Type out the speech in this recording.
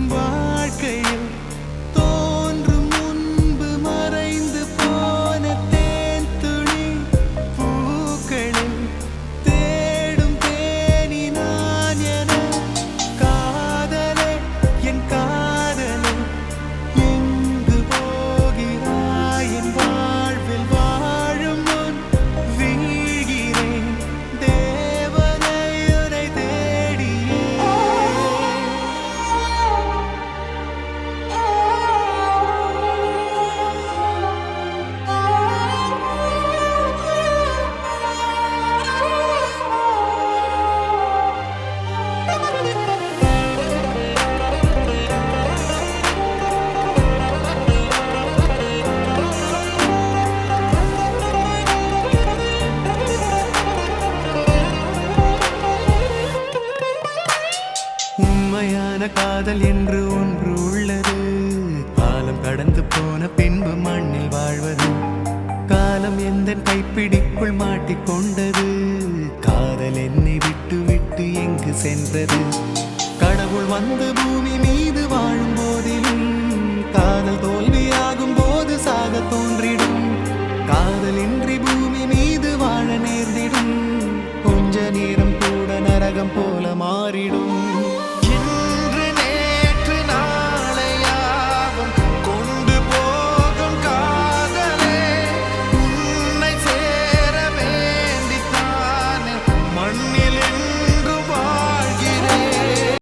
வாழ்க்கையில் தோன்றும் முன்பு மறைந்து போன தேன் துளி பூக்களில் தேடும் தேனி நான் என காதலே என் காதலே எங்கு போகிறாய் என் வாழ்வில் வாழும் முன் வீழ்கிறேன் தேவதையுரை தேடியே உண்மையான காதல் என்று ஒன்று உள்ளது. காலம் கடந்து போன பின்பு மண்ணில் வாழ்வது. காலம் எந்த கைப்பிடிக்குள் மாட்டிக்கொண்டது. காதல் என்னை விட்டு விட்டு எங்கு சென்றது? கடவுள் வந்து பூமி மீது வாழும் போதிலும் காதல் தோல்வியாகும் போது சாக தோன்றிடும். காதலின்றி பூமி மீது வாழ நேர்ந்திடும். கொஞ்ச நேரம் கூட நரகம் போல மாறிடும்.